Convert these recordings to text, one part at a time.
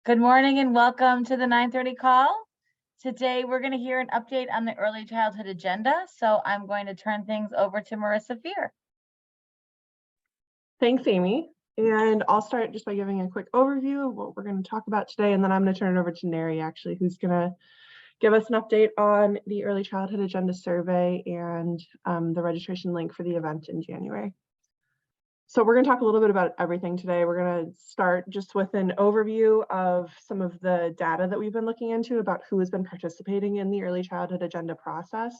Good morning and welcome to the 9:30 call. Today, we're going to hear an update on the early childhood agenda. So I'm going to turn things over to Marissa Fear. Thanks, Amy. And I'll start just by giving a quick overview of what we're going to talk about today. And then I'm going to turn it over to Neri, actually, who's going to give us an update on the early childhood agenda survey and the registration link for the event in January. So we're going to talk a little bit about everything today. We're going to start just with an overview of some of the data that we've been looking into about who has been participating in the early childhood agenda process,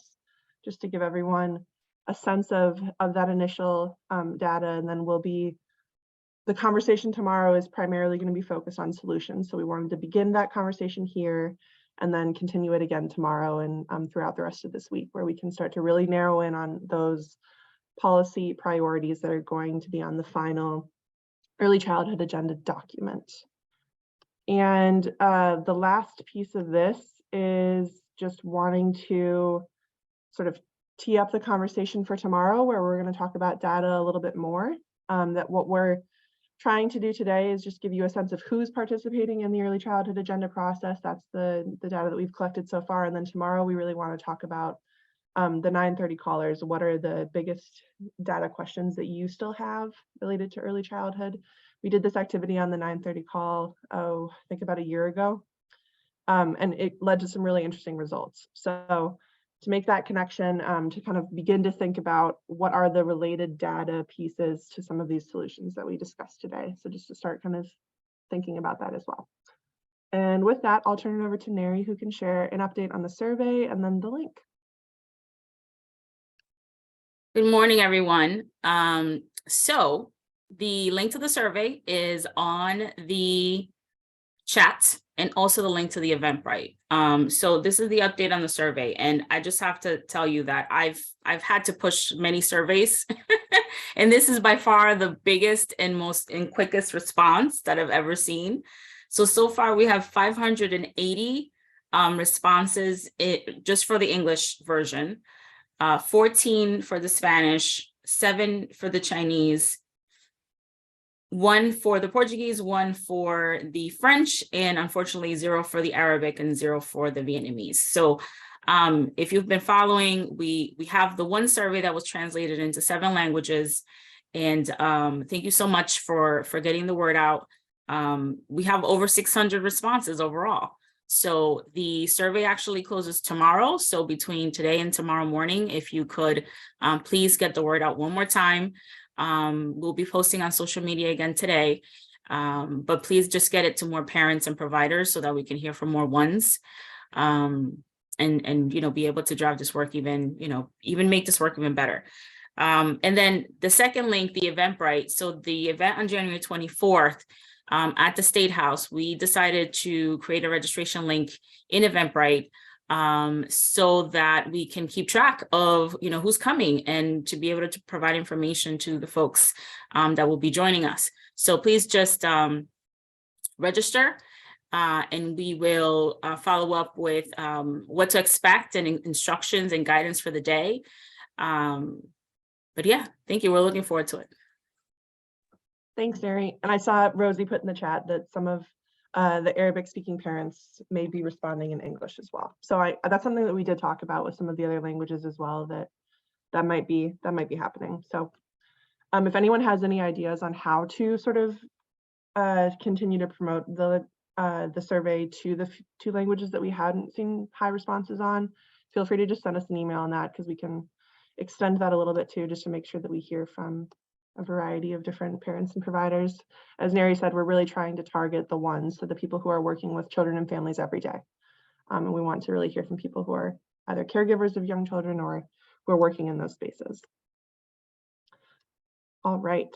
just to give everyone a sense of that initial data. And then the conversation tomorrow is primarily going to be focused on solutions. So we wanted to begin that conversation here and then continue it again tomorrow and throughout the rest of this week, where we can start to really narrow in on those policy priorities that are going to be on the final early childhood agenda document. And the last piece of this is just wanting to sort of tee up the conversation for tomorrow, where we're going to talk about data a little bit more. That what we're trying to do today is just give you a sense of who's participating in the early childhood agenda process. That's the data that we've collected so far. And then tomorrow we really want to talk about the 9:30 callers. What are the biggest data questions that you still have related to early childhood? We did this activity on the 9:30 call, I think about a year ago, and it led to some really interesting results. So to make that connection, to kind of begin to think about what are the related data pieces to some of these solutions that we discussed today. So just to start kind of thinking about that as well. And with that, I'll turn it over to Neri, who can share an update on the survey and then the link. Good morning, everyone. So the link to the survey is on the chat and also the link to the Eventbrite. So this is the update on the survey. And I just have to tell you that I've had to push many surveys and this is by far the biggest and quickest response that I've ever seen. So far we have 580 responses just for the English version. 14 for the Spanish, 7 for the Chinese, 1 for the Portuguese, 1 for the French, and unfortunately 0 for the Arabic and 0 for the Vietnamese. So if you've been following, we have the one survey that was translated into 7 languages. And thank you so much for getting the word out. We have over 600 responses overall. So the survey actually closes tomorrow. So between today and tomorrow morning, if you could please get the word out one more time. We'll be posting on social media again today, but please just get it to more parents and providers so that we can hear from more ones and be able to drive this work even make this work even better. And then the second link, the Eventbrite. So the event on January 24th, at the State House, we decided to create a registration link in Eventbrite so that we can keep track of who's coming and to be able to provide information to the folks that will be joining us. So please just register and we will follow up with what to expect and instructions and guidance for the day. But yeah, thank you. We're looking forward to it. Thanks, Neri. And I saw Rosie put in the chat that some of the Arabic speaking parents may be responding in English as well. So that's something that we did talk about with some of the other languages as well, that might be happening. So if anyone has any ideas on how to sort of continue to promote the survey to the 2 languages that we hadn't seen high responses on, feel free to just send us an email on that, because we can extend that a little bit too, just to make sure that we hear from a variety of different parents and providers. As Neri said, we're really trying to target the ones, so the people who are working with children and families every day. And we want to really hear from people who are either caregivers of young children or who are working in those spaces. All right.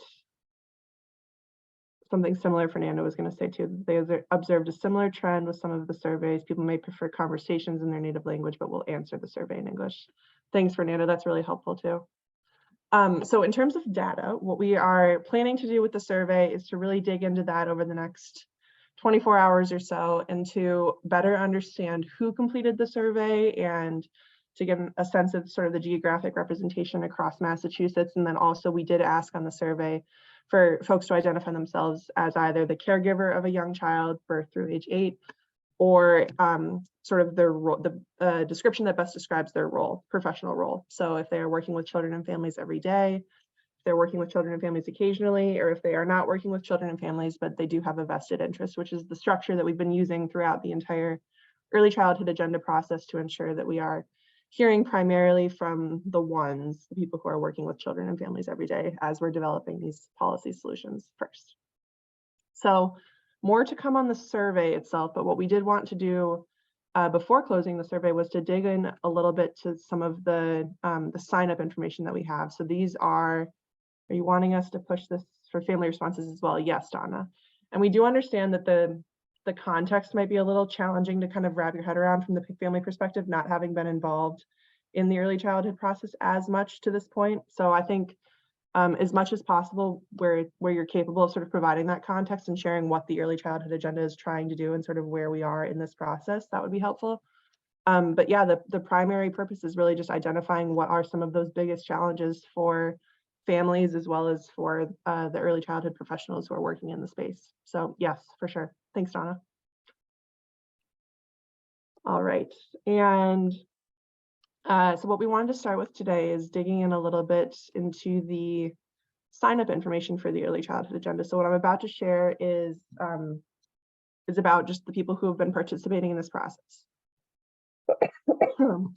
Something similar Fernando was going to say too. They observed a similar trend with some of the surveys. People may prefer conversations in their native language, but will answer the survey in English. Thanks, Fernando. That's really helpful too. So in terms of data, what we are planning to do with the survey is to really dig into that over the next 24 hours or so, and to better understand who completed the survey and to give a sense of sort of the geographic representation across Massachusetts. And then also we did ask on the survey for folks to identify themselves as either the caregiver of a young child birth through age 8, or sort of their role, the description that best describes their role, professional role. So if they are working with children and families every day, if they're working with children and families occasionally, or if they are not working with children and families, but they do have a vested interest, which is the structure that we've been using throughout the entire early childhood agenda process to ensure that we are hearing primarily from the people who are working with children and families every day as we're developing these policy solutions first. So more to come on the survey itself, but what we did want to do before closing the survey was to dig in a little bit to some of the sign up information that we have. So these are you wanting us to push this for family responses as well? Yes, Donna. And we do understand that the context might be a little challenging to kind of wrap your head around from the family perspective, not having been involved in the early childhood process as much to this point. So I think as much as possible where you're capable of sort of providing that context and sharing what the early childhood agenda is trying to do and sort of where we are in this process, that would be helpful. But yeah, the primary purpose is really just identifying what are some of those biggest challenges for families as well as for the early childhood professionals who are working in the space. So yes, for sure. Thanks, Donna. All right, and so what we wanted to start with today is digging in a little bit into the sign up information for the early childhood agenda. So what I'm about to share is about just the people who have been participating in this process.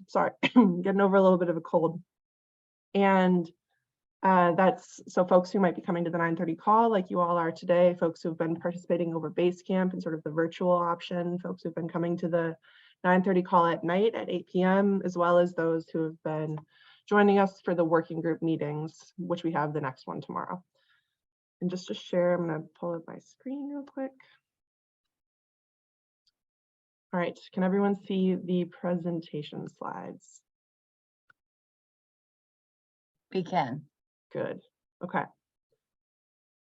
Sorry, getting over a little bit of a cold. And that's so folks who might be coming to the 9:30 call like you all are today, folks who've been participating over Basecamp and sort of the virtual option, folks who've been coming to the 9:30 call at night at 8 p.m., as well as those who have been joining us for the working group meetings, which we have the next one tomorrow. And just to share, I'm going to pull up my screen real quick. All right, can everyone see the presentation slides? We can. Good. Okay.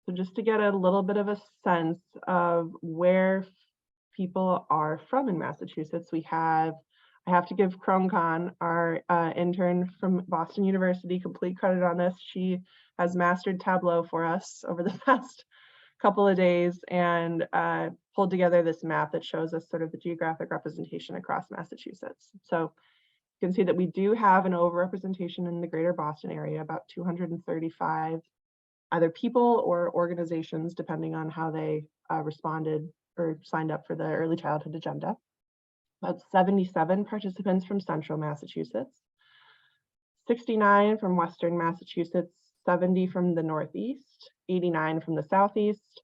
So just to get a little bit of a sense of where people are from in Massachusetts, I have to give Kronkon, our intern from Boston University, complete credit on this. She has mastered Tableau for us over the past couple of days and pulled together this map that shows us sort of the geographic representation across Massachusetts. So you can see that we do have an overrepresentation in the greater Boston area, about 235 either people or organizations, depending on how they responded or signed up for the early childhood agenda. About 77 participants from central Massachusetts, 69 from western Massachusetts, 70 from the northeast, 89 from the southeast.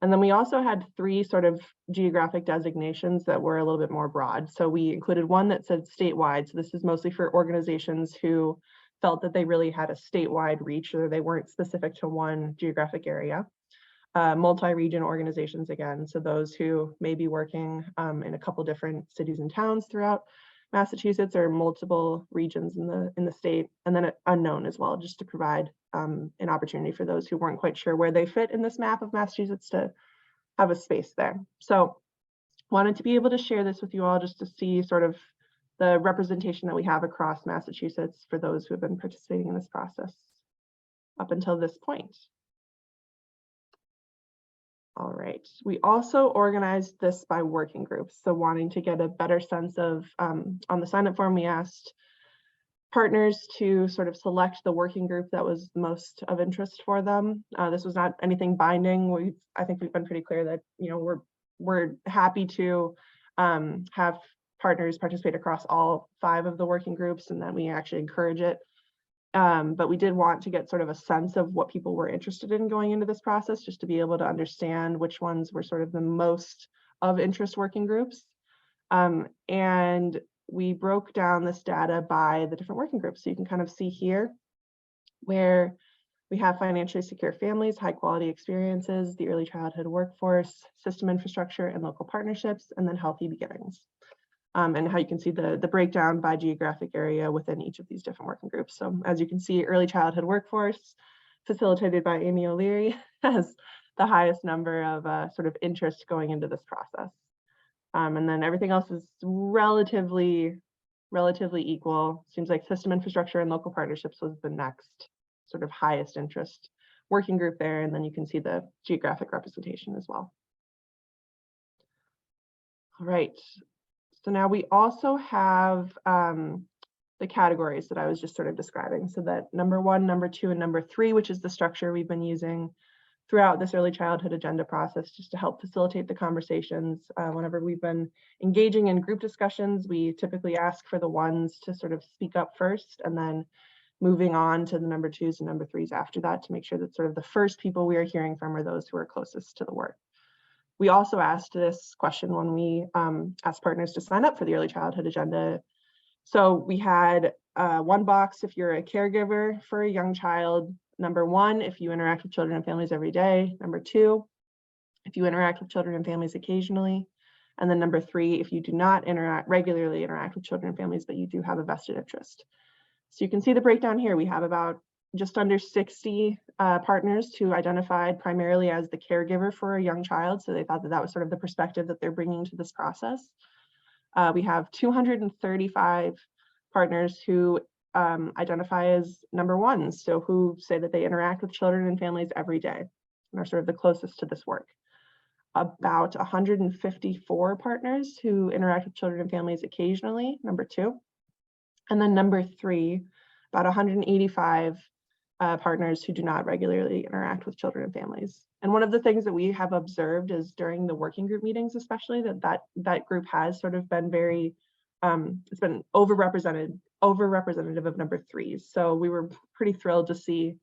And then we also had 3 sort of geographic designations that were a little bit more broad. So we included one that said statewide. So this is mostly for organizations who felt that they really had a statewide reach or they weren't specific to one geographic area. Multi-region organizations again, so those who may be working in a couple different cities and towns throughout Massachusetts or multiple regions in the state, and then unknown as well, just to provide an opportunity for those who weren't quite sure where they fit in this map of Massachusetts to have a space there. So wanted to be able to share this with you all just to see sort of the representation that we have across Massachusetts for those who have been participating in this process up until this point. All right, we also organized this by working groups. So wanting to get a better sense of, on the sign up form, we asked partners to sort of select the working group that was most of interest for them. This was not anything binding. I think we've been pretty clear that, you know, we're happy to have partners participate across all 5 of the working groups, and that we actually encourage it. But we did want to get sort of a sense of what people were interested in going into this process, just to be able to understand which ones were sort of the most of interest working groups. And we broke down this data by the different working groups. So you can kind of see here where we have financially secure families, high quality experiences, the early childhood workforce, system infrastructure and local partnerships, and then healthy beginnings. And how you can see the breakdown by geographic area within each of these different working groups. So as you can see, early childhood workforce, facilitated by Amy O'Leary, has the highest number of sort of interest going into this process. And then everything else is relatively equal. Seems like system infrastructure and local partnerships was the next sort of highest interest working group there, and then you can see the geographic representation as well. All right, so now we also have the categories that I was just sort of describing. So that number 1, number 2, and number 3, which is the structure we've been using throughout this early childhood agenda process, just to help facilitate the conversations. Whenever we've been engaging in group discussions, we typically ask for the ones to sort of speak up first, and then moving on to the number 2s and number 3s after that, to make sure that sort of the first people we are hearing from are those who are closest to the work. We also asked this question when we asked partners to sign up for the early childhood agenda. So we had one box if you're a caregiver for a young child. Number 1, if you interact with children and families every day. Number 2, if you interact with children and families occasionally. And then number 3, if you do not regularly interact with children and families, but you do have a vested interest. So you can see the breakdown here. We have about just under 60 partners who identified primarily as the caregiver for a young child. So they thought that that was sort of the perspective that they're bringing to this process. We have 235 partners who identify as number 1s, so who say that they interact with children and families every day and are sort of the closest to this work. About 154 partners who interact with children and families occasionally, number 2. And then number 3, about 185 partners who do not regularly interact with children and families. And one of the things that we have observed is during the working group meetings, especially, that group has sort of been very, it's been overrepresentative of number 3s. So we were pretty thrilled to see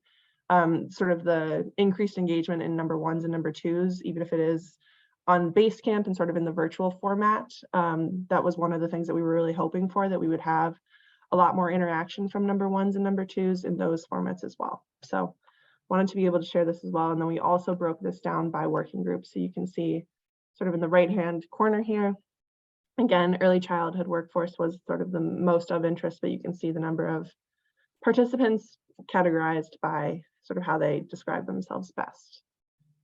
sort of the increased engagement in number 1s and number 2s, even if it is on Basecamp and sort of in the virtual format. That was one of the things that we were really hoping for, that we would have a lot more interaction from number 1s and number 2s in those formats as well. So wanted to be able to share this as well. And then we also broke this down by working groups. So you can see sort of in the right-hand corner here, again, early childhood workforce was sort of the most of interest, but you can see the number of participants categorized by sort of how they describe themselves best.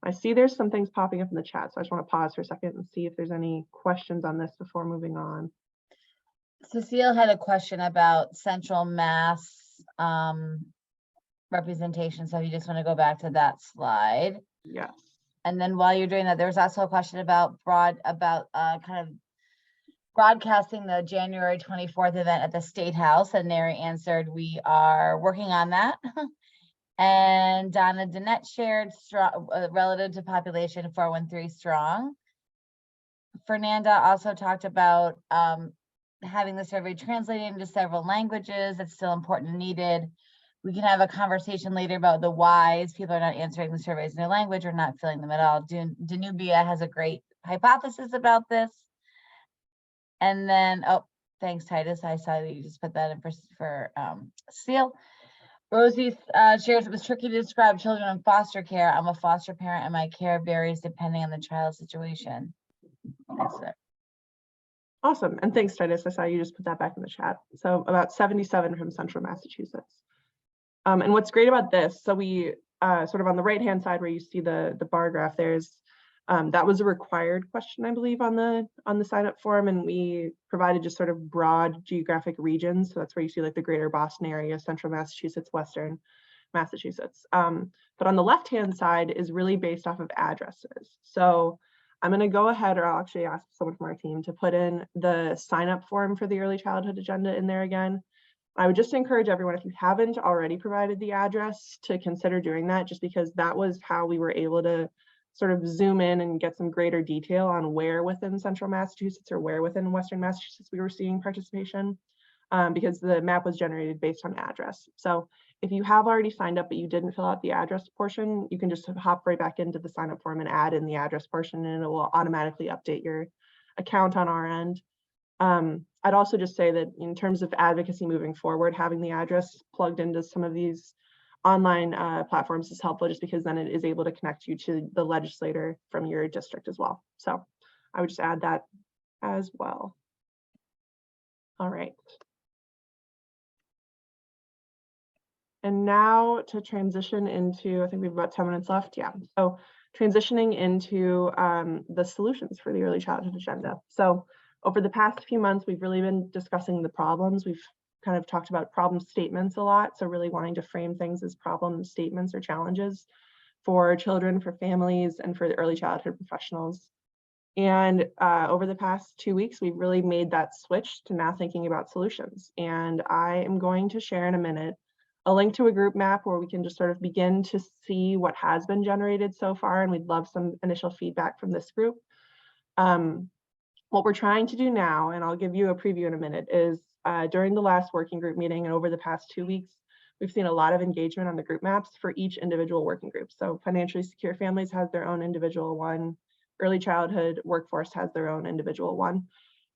I see there's some things popping up in the chat, so I just want to pause for a second and see if there's any questions on this before moving on. Cecile had a question about Central Mass representation. So if you just want to go back to that slide. Yes. And then while you're doing that, there was also a question about kind of broadcasting the January 24th event at the State House, and Neri answered, we are working on that. And Donna Danette shared relative to population 413 strong. Fernanda also talked about having the survey translated into several languages. That's still important and needed. We can have a conversation later about the whys people are not answering the surveys in their language or not filling them at all. Danubia has a great hypothesis about this. And then, oh, thanks, Titus. I saw that you just put that in for Cecile. Rosie shares it was tricky to describe children in foster care. I'm a foster parent and my care varies depending on the child's situation. That's it. Awesome. And thanks, Titus. I saw you just put that back in the chat. So about 77 from Central Massachusetts. And what's great about this, so we sort of on the right-hand side where you see the bar graph, there's that was a required question, I believe, on the sign-up form, and we provided just sort of broad geographic regions. So that's where you see like the greater Boston area, Central Massachusetts, Western Massachusetts. But on the left-hand side is really based off of addresses. So I'm going to go ahead, or I'll actually ask someone from our team to put in the sign-up form for the early childhood agenda in there again. I would just encourage everyone, if you haven't already provided the address, to consider doing that, just because that was how we were able to sort of zoom in and get some greater detail on where within Central Massachusetts or where within Western Massachusetts we were seeing participation, because the map was generated based on address. So if you have already signed up but you didn't fill out the address portion, you can just hop right back into the sign up form and add in the address portion, and it will automatically update your account on our end. I'd also just say that in terms of advocacy moving forward, having the address plugged into some of these online platforms is helpful, just because then it is able to connect you to the legislator from your district as well. So I would just add that as well. All right. And now to transition into, I think we have about 10 minutes left. Yeah. So transitioning into the solutions for the early childhood agenda. So over the past few months, we've really been discussing the problems. We've kind of talked about problem statements a lot. So really wanting to frame things as problem statements or challenges. for children, for families, and for the early childhood professionals. And over the past 2 weeks, we've really made that switch to now thinking about solutions. And I am going to share in a minute a link to a group map where we can just sort of begin to see what has been generated so far. And we'd love some initial feedback from this group. What we're trying to do now, and I'll give you a preview in a minute, is during the last working group meeting and over the past 2 weeks, we've seen a lot of engagement on the group maps for each individual working group. So financially secure families has their own individual one. Early childhood workforce has their own individual one.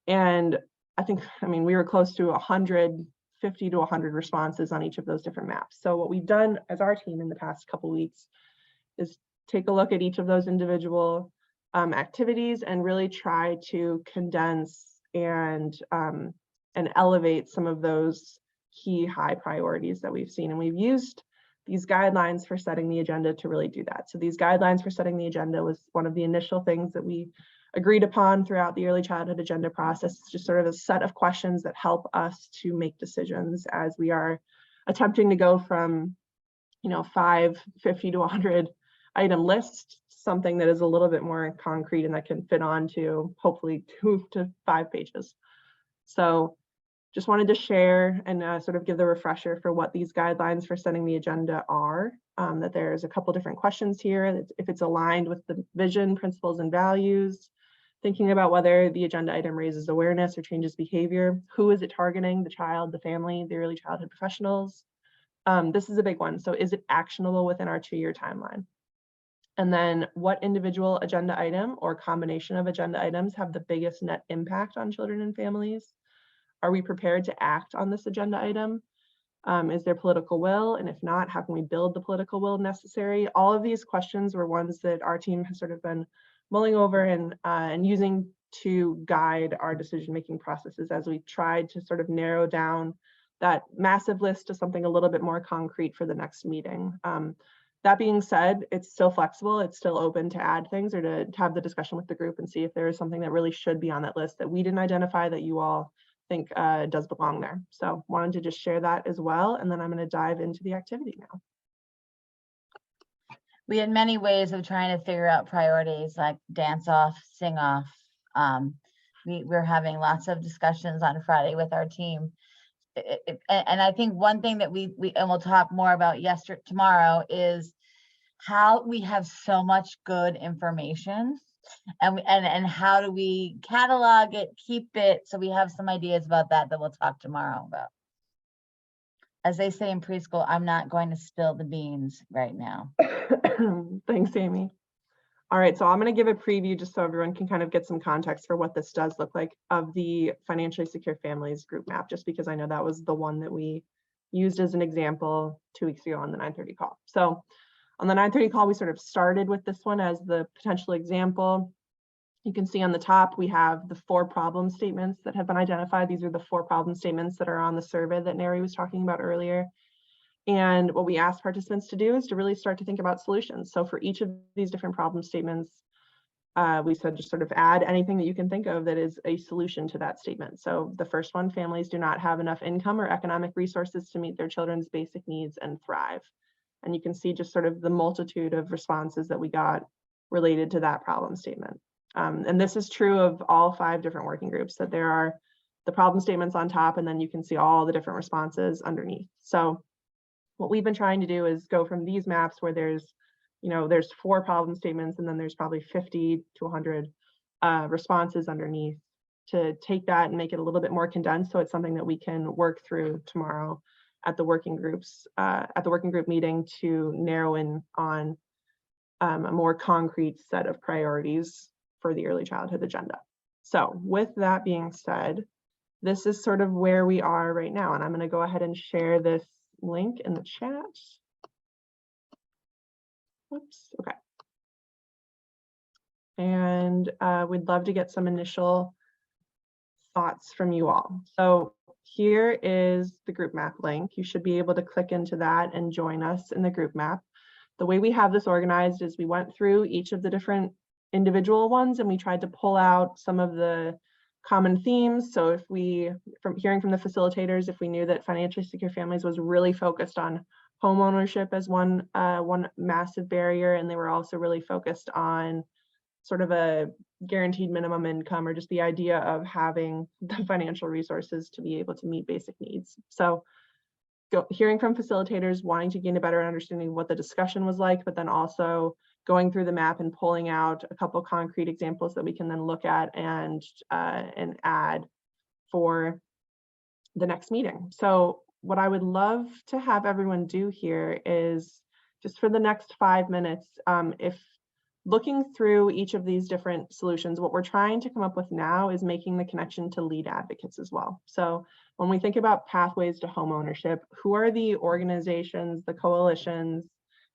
And I mean, we were close to 150 to 100 responses on each of those different maps. So what we've done as our team in the past couple weeks is take a look at each of those individual activities and really try to condense and elevate some of those key high priorities that we've seen. And we've used these guidelines for setting the agenda to really do that. So these guidelines for setting the agenda was one of the initial things that we agreed upon throughout the early childhood agenda process. It's just sort of a set of questions that help us to make decisions as we are attempting to go from, 50 to 100 item list, something that is a little bit more concrete and that can fit onto hopefully 2 to 5 pages. So just wanted to share and sort of give the refresher for what these guidelines for setting the agenda are, that there's a couple different questions here. If it's aligned with the vision, principles, and values, thinking about whether the agenda item raises awareness or changes behavior, who is it targeting, the child, the family, the early childhood professionals. This is a big one. So is it actionable within our 2-year timeline? And then what individual agenda item or combination of agenda items have the biggest net impact on children and families? Are we prepared to act on this agenda item? Is there political will? And if not, how can we build the political will necessary? All of these questions were ones that our team has sort of been mulling over and using to guide our decision-making processes as we tried to sort of narrow down that massive list to something a little bit more concrete for the next meeting. That being said, it's still flexible. It's still open to add things or to have the discussion with the group and see if there is something that really should be on that list that we didn't identify that you all think does belong there. So wanted to just share that as well. And then I'm going to dive into the activity now. We had many ways of trying to figure out priorities like dance off, sing off. We're having lots of discussions on Friday with our team. And I think one thing that we and we'll talk more about tomorrow is how we have so much good information and how do we catalog it, keep it, so we have some ideas about that we'll talk tomorrow about. As they say in preschool, I'm not going to spill the beans right now. Thanks, Amy. All right, so I'm going to give a preview just so everyone can kind of get some context for what this does look like of the Financially Secure Families group map, just because I know that was the one that we used as an example 2 weeks ago on the 9:30 call. So on the 9:30 call, we sort of started with this one as the potential example. You can see on the top, we have the 4 problem statements that have been identified. These are the 4 problem statements that are on the survey that Neri was talking about earlier. And what we asked participants to do is to really start to think about solutions. So for each of these different problem statements, we said just sort of add anything that you can think of that is a solution to that statement. So the first one, families do not have enough income or economic resources to meet their children's basic needs and thrive. And you can see just sort of the multitude of responses that we got related to that problem statement. And this is true of all 5 different working groups, that there are the problem statements on top, and then you can see all the different responses underneath. So what we've been trying to do is go from these maps where there's 4 problem statements and then there's probably 50 to 100 responses underneath, to take that and make it a little bit more condensed so it's something that we can work through tomorrow at the working group meeting to narrow in on a more concrete set of priorities for the early childhood agenda. So with that being said, this is sort of where we are right now, and I'm going to go ahead and share this link in the chat. Whoops, okay. And we'd love to get some initial thoughts from you all. So here is the group map link. You should be able to click into that and join us in the group map. The way we have this organized is we went through each of the different individual ones and we tried to pull out some of the common themes. So if we, from hearing from the facilitators, if we knew that Financially Secure Families was really focused on home ownership as one massive barrier, and they were also really focused on sort of a guaranteed minimum income, or just the idea of having the financial resources to be able to meet basic needs. So hearing from facilitators, wanting to gain a better understanding of what the discussion was like, but then also going through the map and pulling out a couple concrete examples that we can then look at and add for the next meeting. So what I would love to have everyone do here is just for the next 5 minutes, if looking through each of these different solutions, what we're trying to come up with now is making the connection to lead advocates as well. So when we think about pathways to home ownership, who are the organizations, the coalitions,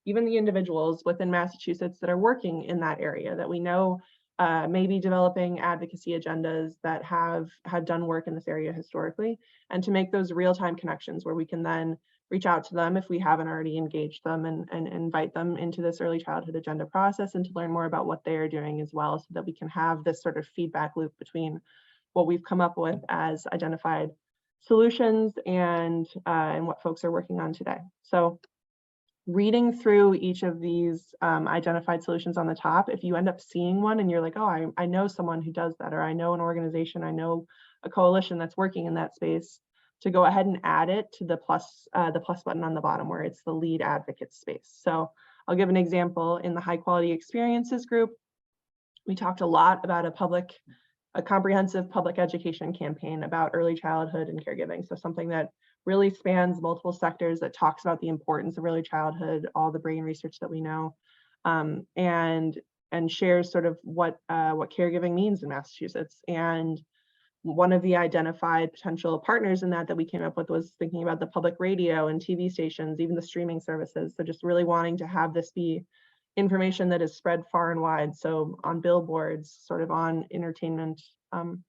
even the individuals within Massachusetts that are working in that area that we know maybe developing advocacy agendas that have done work in this area historically, and to make those real-time connections where we can then reach out to them if we haven't already engaged them and invite them into this early childhood agenda process, and to learn more about what they are doing as well, so that we can have this sort of feedback loop between what we've come up with as identified solutions and what folks are working on today. So reading through each of these identified solutions on the top, if you end up seeing one and you're like, oh, I know someone who does that, or I know an organization, I know a coalition that's working in that space, to go ahead and add it to the plus button on the bottom where it's the lead advocate space. So I'll give an example. In the high quality experiences group, we talked a lot about a comprehensive public education campaign about early childhood and caregiving. So something that really spans multiple sectors, that talks about the importance of early childhood, all the brain research that we know, and shares sort of what caregiving means in Massachusetts. And one of the identified potential partners in that we came up with was thinking about the public radio and TV stations, even the streaming services. So just really wanting to have this be information that is spread far and wide. So on billboards, sort of on entertainment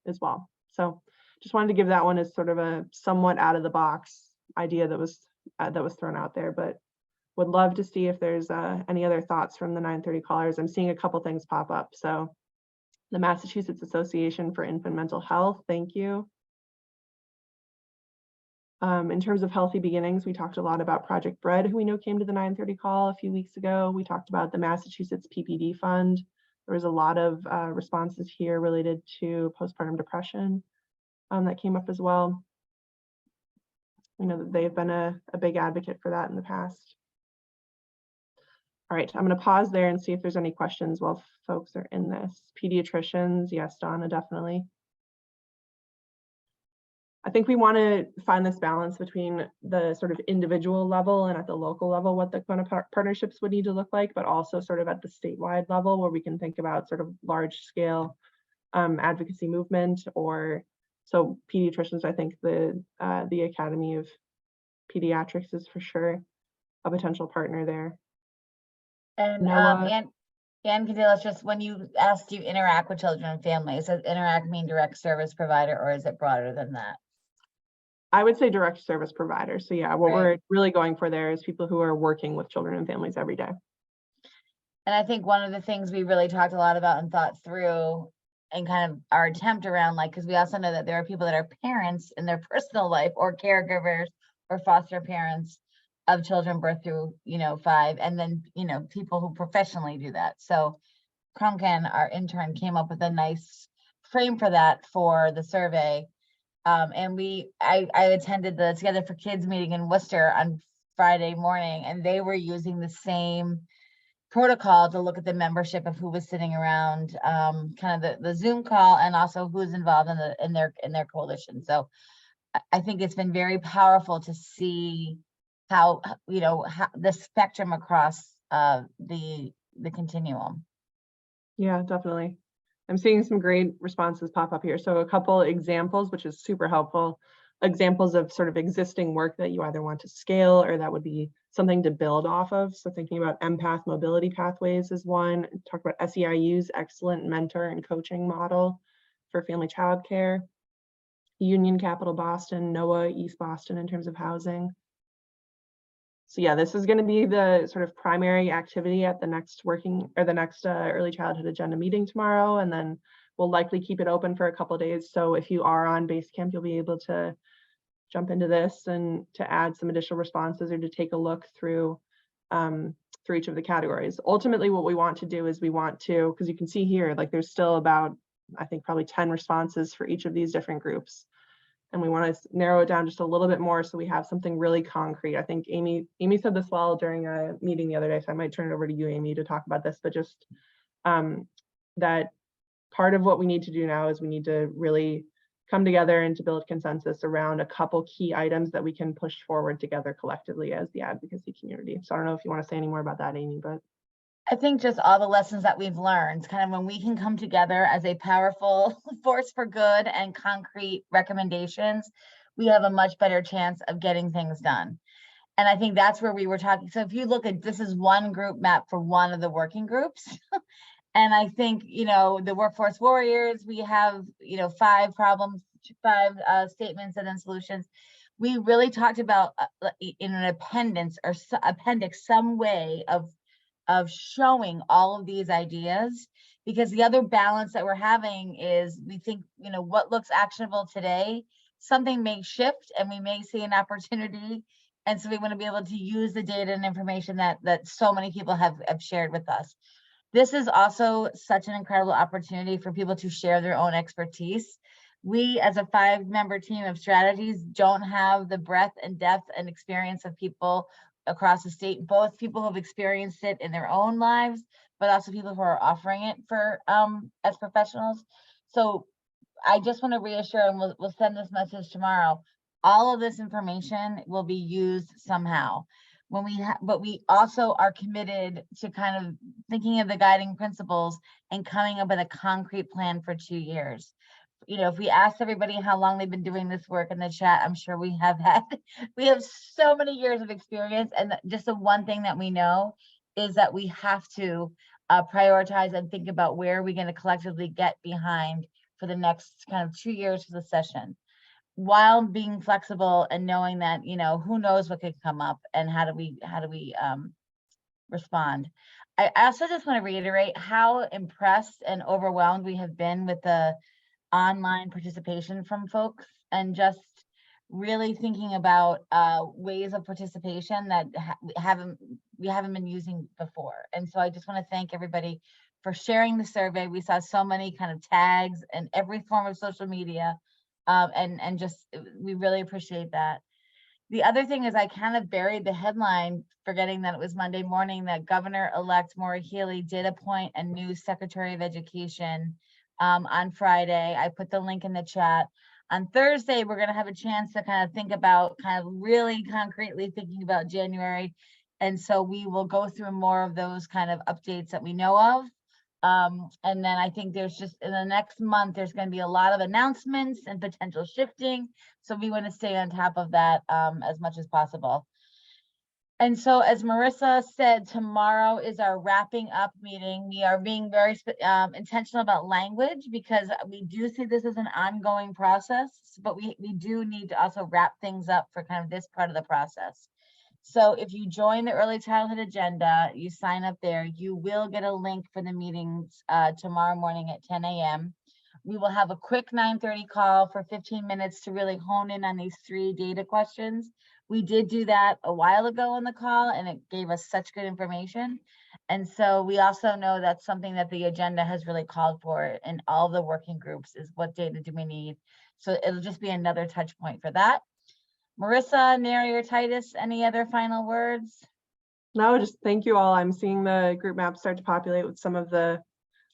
as well. So just wanted to give that one as sort of a somewhat out of the box idea that was thrown out there, but would love to see if there's any other thoughts from the 9:30 callers. I'm seeing a couple things pop up. So the Massachusetts Association for Infant Mental Health, thank you. In terms of healthy beginnings, we talked a lot about Project Bread, who we know came to the 9:30 call a few weeks ago. We talked about the Massachusetts PPD Fund. There was a lot of responses here related to postpartum depression that came up as well. We know that they've been a big advocate for that in the past. All right, I'm going to pause there and see if there's any questions while folks are in this. Pediatricians, yes, Donna, definitely. I think we want to find this balance between the sort of individual level and at the local level, what the kind of partnerships would need to look like, but also sort of at the statewide level where we can think about sort of large scale advocacy movement. Or so pediatricians, I think the Academy of Pediatrics is for sure a potential partner there. And Ann Cadillas, just when you asked, do you interact with children and families, does interact mean direct service provider, or is it broader than that? I would say direct service provider. So yeah, what we're really going for there is people who are working with children and families every day. And I think one of the things we really talked a lot about and thought through, and kind of our attempt around, like, because we also know that there are people that are parents in their personal life, or caregivers or foster parents of children birth through 5, and then people who professionally do that. So Krunken, our intern, came up with a nice frame for that for the survey. And I attended the Together for Kids meeting in Worcester on Friday morning, and they were using the same protocol to look at the membership of who was sitting around kind of the Zoom call, and also who's involved in their coalition. So I think it's been very powerful to see how how the spectrum across the continuum. Yeah, definitely. I'm seeing some great responses pop up here. So a couple examples, which is super helpful, examples of sort of existing work that you either want to scale or that would be something to build off of. So thinking about empath mobility pathways is one. Talk about SEIU's excellent mentor and coaching model for family childcare. Union Capital Boston, NOAA East Boston in terms of housing. So yeah, this is going to be the sort of primary activity at the next early childhood agenda meeting tomorrow, and then we'll likely keep it open for a couple of days. So if you are on Basecamp, you'll be able to jump into this and to add some additional responses or to take a look through each of the categories. Ultimately, what we want to do is we want to, because you can see here, like there's still about, I think probably 10 responses for each of these different groups. And we want to narrow it down just a little bit more so we have something really concrete. I think Amy said this well during a meeting the other day, so I might turn it over to you, Amy, to talk about this, but just that part of what we need to do now is we need to really come together and to build consensus around a couple key items that we can push forward together collectively as the advocacy community. So I don't know if you want to say any more about that, Amy, but. I think just all the lessons that we've learned, kind of when we can come together as a powerful force for good and concrete recommendations, we have a much better chance of getting things done. And I think that's where we were talking. So if you look at, this is one group map for one of the working groups. And I think, you know, the workforce warriors, we have, you know, 5 problems, 5 statements and then solutions. We really talked about in an appendix, some way of showing all of these ideas, because the other balance that we're having is we think, you know, what looks actionable today, something may shift and we may see an opportunity. And so we want to be able to use the data and information that so many people have shared with us. This is also such an incredible opportunity for people to share their own expertise. We, as a 5-member team of strategies, don't have the breadth and depth and experience of people across the state, both people who have experienced it in their own lives, but also people who are offering it for as professionals. So I just want to reassure, and we'll send this message tomorrow, all of this information will be used somehow. But we also are committed to kind of thinking of the guiding principles and coming up with a concrete plan for 2 years. You know, if we asked everybody how long they've been doing this work in the chat, I'm sure we have so many years of experience. And just the one thing that we know is that we have to prioritize and think about where are we going to collectively get behind for the next kind of 2 years for the session, while being flexible and knowing that, you know, who knows what could come up and how do we respond. I also just want to reiterate how impressed and overwhelmed we have been with the online participation from folks, and just really thinking about ways of participation that we haven't been using before. And so I just want to thank everybody for sharing the survey. We saw so many kind of tags and every form of social media. And just, we really appreciate that. The other thing is I kind of buried the headline, forgetting that it was Monday morning, that Governor-elect Maura Healey did appoint a new Secretary of Education on Friday. I put the link in the chat. On Thursday, we're going to have a chance to kind of think about really concretely thinking about January. And so we will go through more of those kind of updates that we know of. And then I think there's just in the next month, there's going to be a lot of announcements and potential shifting. So we want to stay on top of that as much as possible. And so as Marissa said, tomorrow is our wrapping up meeting. We are being very intentional about language because we do see this as an ongoing process, but we do need to also wrap things up for kind of this part of the process. So if you join the early childhood agenda, you sign up there, you will get a link for the meetings tomorrow morning at 10 a.m. We will have a quick 9:30 call for 15 minutes to really hone in on these 3 data questions. We did do that a while ago on the call and it gave us such good information. And so we also know that's something that the agenda has really called for in all the working groups, is what data do we need? So it'll just be another touch point for that. Marissa, Neri, or Titus, any other final words? No, just thank you all. I'm seeing the group map start to populate with some of the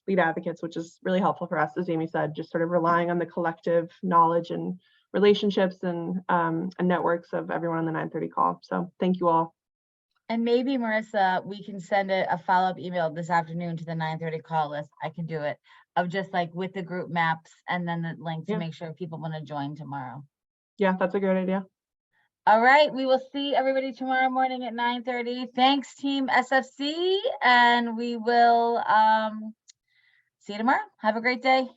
lead advocates, which is really helpful for us, as Amy said, just sort of relying on the collective knowledge and relationships and networks of everyone on the 9:30 call. So thank you all. And maybe, Marissa, we can send a follow-up email this afternoon to the 9:30 call list. I can do it, of just like with the group maps and then the link to make sure people want to join tomorrow. Yeah, that's a great idea. All right, we will see everybody tomorrow morning at 9:30. Thanks, Team SFC, and we will see you tomorrow. Have a great day.